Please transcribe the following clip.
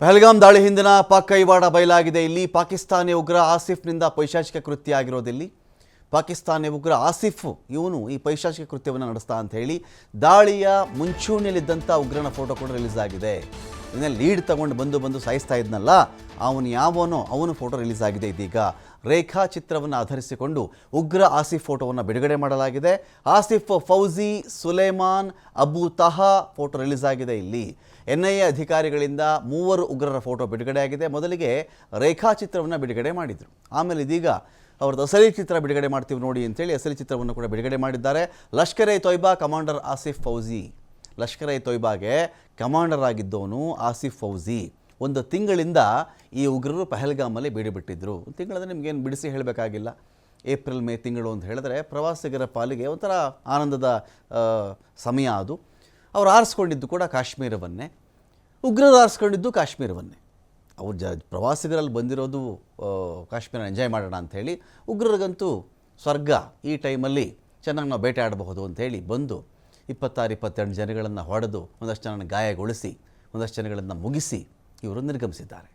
ಪಹಲ್ಗಾಮ್ ದಾಳಿ ಹಿಂದಿನ ಪಾಕ್ ಕೈವಾಡ ಬಯಲಾಗಿದೆ. ಇಲ್ಲಿ ಪಾಕಿಸ್ತಾನಿ ಉಗ್ರ ಆಸಿಫ್ನಿಂದ ಪೈಶಾಚಿಕ ಕೃತ್ಯ ಆಗಿರೋದಿಲ್ಲಿ. ಪಾಕಿಸ್ತಾನಿ ಉಗ್ರ ಆಸಿಫ್ ಇವನು ಈ ಪೈಶಾಚಿಕ ಕೃತ್ಯವನ್ನು ನಡೆಸ್ತಾ ಅಂತ ಹೇಳಿ ದಾಳಿಯ ಮುಂಚೂಣಿಯಲ್ಲಿದ್ದಂಥ ಉಗ್ರನ ಫೋಟೋ ಕೂಡ ರಿಲೀಸ್ ಆಗಿದೆ. ಇದನ್ನ ಲೀಡ್ ತಗೊಂಡು ಬಂದು ಸಾಯಿಸ್ತಾ ಇದ್ನಲ್ಲ ಅವನು ಯಾವನೋ ಅವನ ಫೋಟೋ ರಿಲೀಸ್ ಆಗಿದೆ. ಇದೀಗ ರೇಖಾಚಿತ್ರವನ್ನು ಆಧರಿಸಿಕೊಂಡು ಉಗ್ರ ಆಸಿಫ್ ಫೋಟೋವನ್ನು ಬಿಡುಗಡೆ ಮಾಡಲಾಗಿದೆ. ಆಸಿಫ್ ಫೌಜಿ ಸುಲೇಮಾನ್ ಅಬು ತಹಾ ಫೋಟೋ ರಿಲೀಸ್ ಆಗಿದೆ. ಇಲ್ಲಿ NIA ಅಧಿಕಾರಿಗಳಿಂದ 3 ಉಗ್ರರ ಫೋಟೋ ಬಿಡುಗಡೆ ಆಗಿದೆ. ಮೊದಲಿಗೆ ರೇಖಾಚಿತ್ರವನ್ನು ಬಿಡುಗಡೆ ಮಾಡಿದರು, ಆಮೇಲೆ ಇದೀಗ ಅವ್ರದ್ದು ಅಸಲಿ ಚಿತ್ರ ಬಿಡುಗಡೆ ಮಾಡ್ತೀವಿ ನೋಡಿ ಅಂತೇಳಿ ಅಸಲಿ ಚಿತ್ರವನ್ನು ಕೂಡ ಬಿಡುಗಡೆ ಮಾಡಿದ್ದಾರೆ. ಲಷ್ಕರ್ ಎ ತೊಯ್ಬಾ ಕಮಾಂಡರ್ ಆಸಿಫ್ ಫೌಜಿ. ಲಷ್ಕರ್ ಎ ತೊಯ್ಬಾಗೆ ಕಮಾಂಡರ್ ಆಗಿದ್ದವನು ಆಸಿಫ್ ಫೌಜಿ. 1 ತಿಂಗಳಿಂದ ಈ ಉಗ್ರರು ಪಹಲ್ಗಾಮಲ್ಲಿ ಬೀಡುಬಿಟ್ಟಿದ್ರು. 1 ತಿಂಗಳಂದರೆ ನಿಮಗೇನು ಬಿಡಿಸಿ ಹೇಳಬೇಕಾಗಿಲ್ಲ. ಏಪ್ರಿಲ್ ಮೇ ತಿಂಗಳು ಅಂತ ಹೇಳಿದ್ರೆ ಪ್ರವಾಸಿಗರ ಪಾಲಿಗೆ ಒಂಥರ ಆನಂದದ ಸಮಯ ಅದು. ಅವ್ರು ಆರಿಸ್ಕೊಂಡಿದ್ದು ಕೂಡ ಕಾಶ್ಮೀರವನ್ನೇ, ಉಗ್ರರು ಆರಿಸ್ಕೊಂಡಿದ್ದು ಕಾಶ್ಮೀರವನ್ನೇ. ಅವ್ರು ಪ್ರವಾಸಿಗರಲ್ಲಿ ಬಂದಿರೋದು ಕಾಶ್ಮೀರ ಎಂಜಾಯ್ ಮಾಡೋಣ ಅಂಥೇಳಿ, ಉಗ್ರರಿಗಂತೂ ಸ್ವರ್ಗ ಈ ಟೈಮಲ್ಲಿ ಚೆನ್ನಾಗಿ ನಾವು ಬೇಟೆ ಆಡಬಹುದು ಅಂಥೇಳಿ ಬಂದು 26-28 ಜನಗಳನ್ನು ಹೊಡೆದು ಒಂದಷ್ಟು ಜನನ ಗಾಯಗೊಳಿಸಿ ಒಂದಷ್ಟು ಜನಗಳನ್ನು ಮುಗಿಸಿ ಇವರು ನಿರ್ಗಮಿಸಿದ್ದಾರೆ.